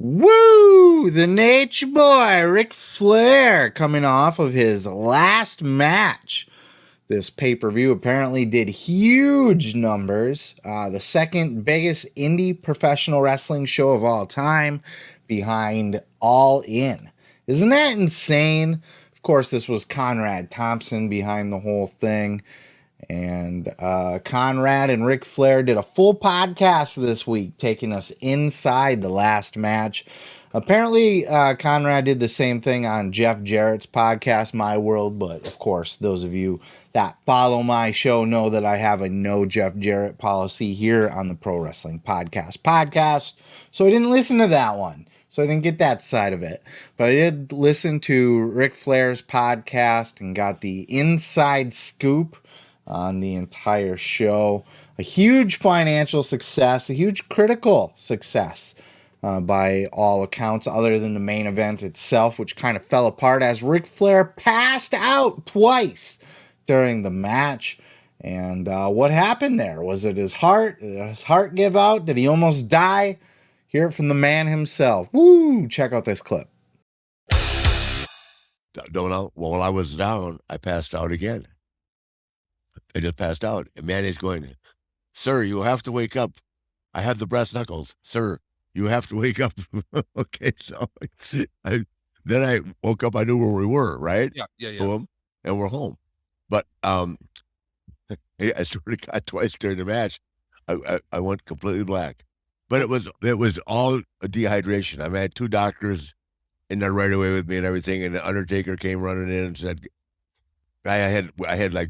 Woo! The Nature Boy, Ric Flair, coming off of his last match. This pay-per-view apparently did huge numbers. The second biggest indie professional wrestling show of all time, behind All In. Isn't that insane? Of course, this was Conrad Thompson behind the whole thing. And Conrad and Ric Flair did a full podcast this week, taking us inside the last match. Apparently, Conrad did the same thing on Jeff Jarrett's podcast, My World. But of course, those of you that follow my show know that I have a no Jeff Jarrett policy here on the Pro Wrestling Podcast. So I didn't listen to that one. So I didn't get that side of it. But I did listen to Ric Flair's podcast and got the inside scoop on the entire show. A huge financial success, a huge critical success by all accounts, other than the main event itself, which kind of fell apart as Ric Flair passed out twice during the match. And what happened there? Was it his heart? Did his heart give out? Did he almost die? Hear it from the man himself. Woo! Check out this clip. Don't know. While I was down, I passed out again. I just passed out. And Manny's going, "Sir, you have to wake up. I have the brass knuckles. Sir, you have to wake up." Okay, so then I woke up. I knew where we were, right? Yeah. Boom, and we're home. But I sort of got twice during the match. I went completely black. But it was all a dehydration. I had two doctors in there right away with me and everything. And the Undertaker came running in and said, I had like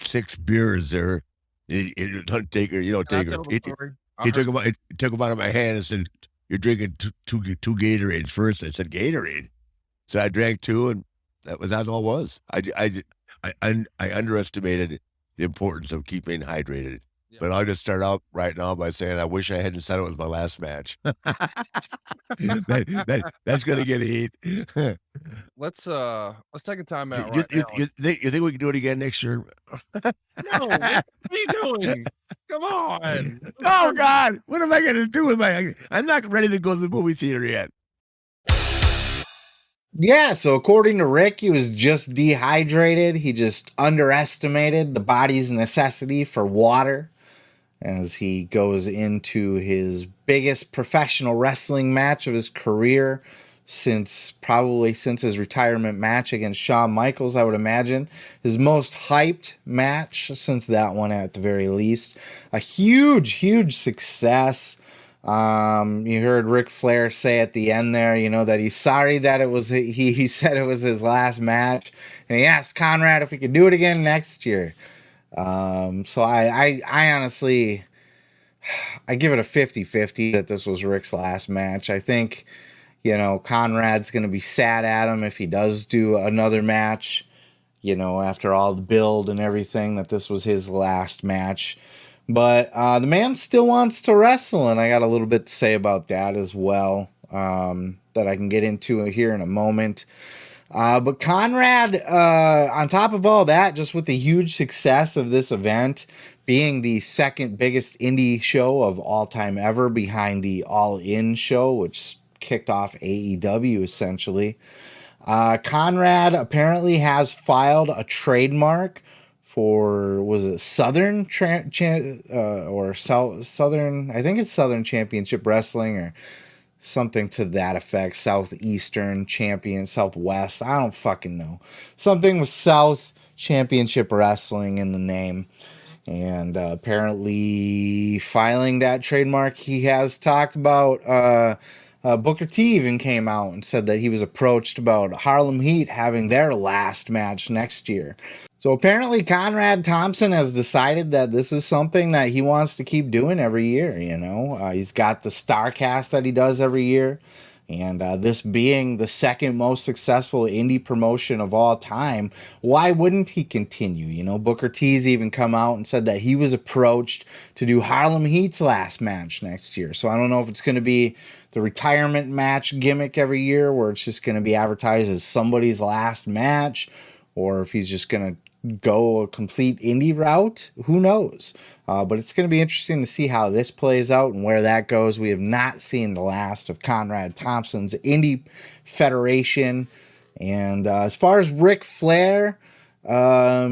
6 beers there. Undertaker, Taker. He took them out of my hand and said, "You're drinking two Gatorades first." I said, "Gatorade." So I drank 2, and that all it was. I underestimated the importance of keeping hydrated. Yeah. But I'll just start out right now by saying I wish I hadn't said it was my last match. That's gonna get heat. Let's take a time out. You think we can do it again next year? No, what are you doing? Come on. Oh God, what am I gonna do with I'm not ready to go to the movie theater yet. Yeah, so according to Rick, he was just dehydrated. He just underestimated the body's necessity for water as he goes into his biggest professional wrestling match of his career since his retirement match against Shawn Michaels, I would imagine. His most hyped match since that one, at the very least. A huge success. You heard Ric Flair say at the end there, that he's sorry that it was he said it was his last match, and he asked Conrad if he could do it again next year. So I honestly, I give it a 50-50 that this was Rick's last match. I think, Conrad's going to be sad at him if he does do another match, after all the build and everything, that this was his last match. But the man still wants to wrestle, and I got a little bit to say about that as well, that I can get into here in a moment. But Conrad, on top of all that, just with the huge success of this event, being the second biggest indie show of all time ever, behind the All In show, which kicked off AEW essentially. Conrad apparently has filed a trademark for, was it Southern Southern? I think it's Southern Championship Wrestling or something to that effect. Southeastern Champion, Southwest. I don't fucking know. Something with South Championship Wrestling in the name. And apparently filing that trademark, he has talked about Booker T even came out and said that he was approached about Harlem Heat having their last match next year. So apparently Conrad Thompson has decided that this is something that he wants to keep doing every year, He's got the StarCast that he does every year. And this being the second most successful indie promotion of all time, why wouldn't he continue? Booker T's even come out and said that he was approached to do Harlem Heat's last match next year. So I don't know if it's going to be the retirement match gimmick every year where it's just going to be advertised as somebody's last match, or if he's just going to go a complete indie route? Who knows? But it's going to be interesting to see how this plays out and where that goes. We have not seen the last of Conrad Thompson's indie federation. And as far as Ric Flair, I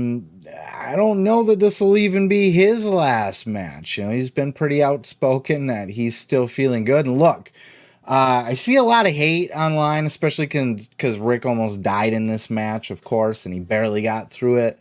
don't know that this will even be his last match. You know, he's been pretty outspoken that he's still feeling good. And look, I see a lot of hate online, especially because Rick almost died in this match, of course, and he barely got through it.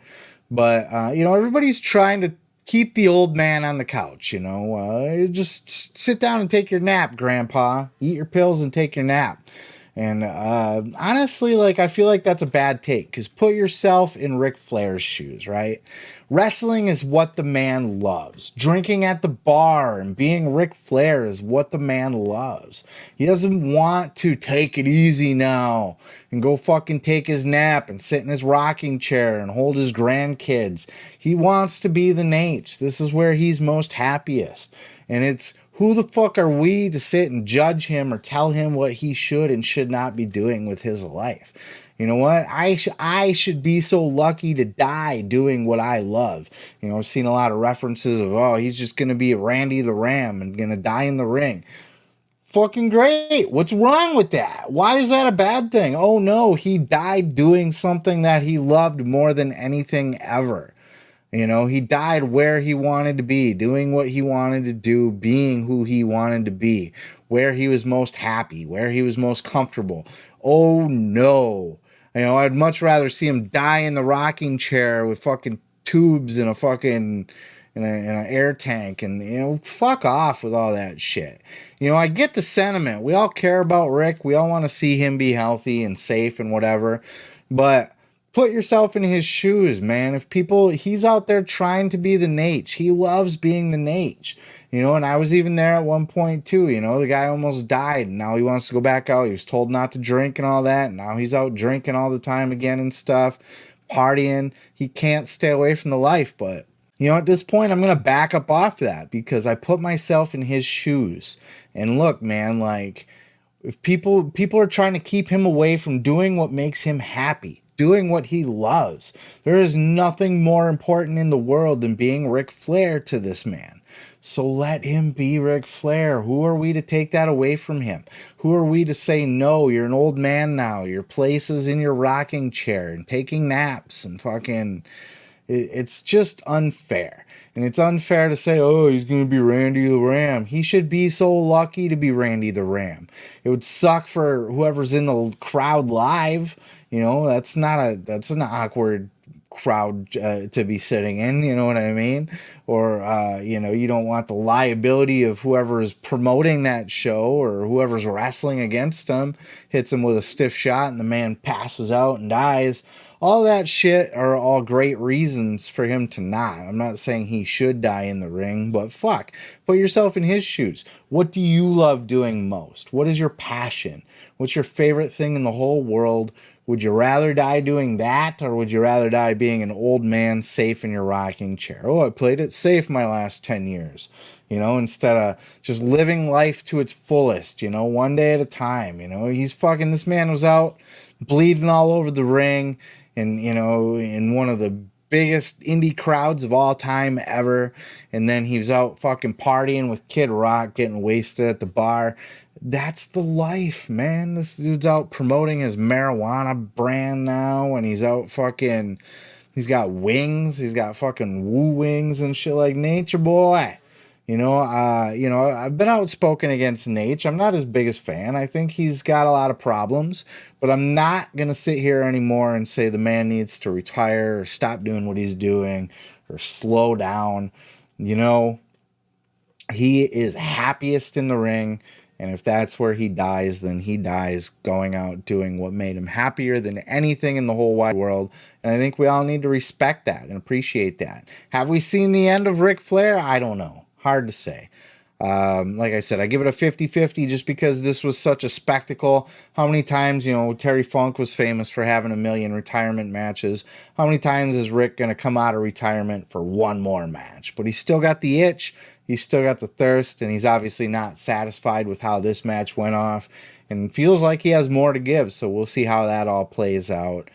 But, you know, everybody's trying to keep the old man on the couch, you know. Just sit down and take your nap, Grandpa. Eat your pills and take your nap. And honestly, like, I feel like that's a bad take, because put yourself in Ric Flair's shoes, right? Wrestling is what the man loves. Drinking at the bar and being Ric Flair is what the man loves. He doesn't want to take it easy now and go fucking take his nap and sit in his rocking chair and hold his grandkids. He wants to be the Nate. This is where he's most happiest. And it's, who the fuck are we to sit and judge him or tell him what he should and should not be doing with his life? You know what? I should be so lucky to die doing what I love. You know, I've seen a lot of references of, oh, he's just going to be Randy the Ram and going to die in the ring. Fucking great. What's wrong with that? Why is that a bad thing? Oh no, he died doing something that he loved more than anything ever. You know, he died where he wanted to be, doing what he wanted to do, being who he wanted to be, where he was most happy, where he was most comfortable. Oh no. You know, I'd much rather see him die in the rocking chair with fucking tubes and a fucking in an air tank, and, you know, fuck off with all that shit. You know, I get the sentiment. We all care about Rick. We all want to see him be healthy and safe and whatever. But put yourself in his shoes, man. If people, he's out there trying to be the Nate. He loves being the Nate. You know, and I was even there at one point too. You know, the guy almost died, and now he wants to go back out. He was told not to drink and all that, and now he's out drinking all the time again and stuff, partying. He can't stay away from the life, but, you know, at this point, I'm going to back up off that because I put myself in his shoes. And look, man, like, if people are trying to keep him away from doing what makes him happy, doing what he loves, there is nothing more important in the world than being Ric Flair to this man. So let him be Ric Flair. Who are we to take that away from him? Who are we to say, no, you're an old man now. Your place is in your rocking chair and taking naps and fucking... It's just unfair. And it's unfair to say, oh, he's going to be Randy the Ram. He should be so lucky to be Randy the Ram. It would suck for whoever's in the crowd live. You know, that's an awkward crowd to be sitting in. You know what I mean? Or, you know, you don't want the liability of whoever is promoting that show or whoever's wrestling against him hits him with a stiff shot and the man passes out and dies. All that shit are all great reasons for him to not. I'm not saying he should die in the ring, but fuck, put yourself in his shoes. What do you love doing most? What is your passion? What's your favorite thing in the whole world? Would you rather die doing that, or would you rather die being an old man safe in your rocking chair? Oh, I played it safe my last 10 years. You know, instead of just living life to its fullest, you know, one day at a time. You know, this man was out bleeding all over the ring. And, you know, in one of the biggest indie crowds of all time ever. And then he was out fucking partying with Kid Rock, getting wasted at the bar. That's the life, man. This dude's out promoting his marijuana brand now. And he's out fucking, he's got wings. He's got fucking woo wings and shit like Nature Boy. You know, I've been outspoken against Nate. I'm not his biggest fan. I think he's got a lot of problems, but I'm not going to sit here anymore and say the man needs to retire or stop doing what he's doing or slow down. You know, he is happiest in the ring. And if that's where he dies, then he dies going out doing what made him happier than anything in the whole wide world. And I think we all need to respect that and appreciate that. Have we seen the end of Ric Flair? I don't know. Hard to say. Like I said, I give it a 50-50 just because this was such a spectacle. How many times, you know, Terry Funk was famous for having 1 million retirement matches. How many times is Rick going to come out of retirement for one more match? But he's still got the itch. He's still got the thirst, and he's obviously not satisfied with how this match went off and feels like he has more to give. So we'll see how that all plays out.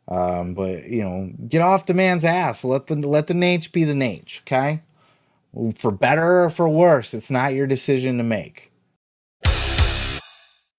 But you know, get off the man's ass. Let the Nate be the Nate. Okay, for better or for worse, it's not your decision to make.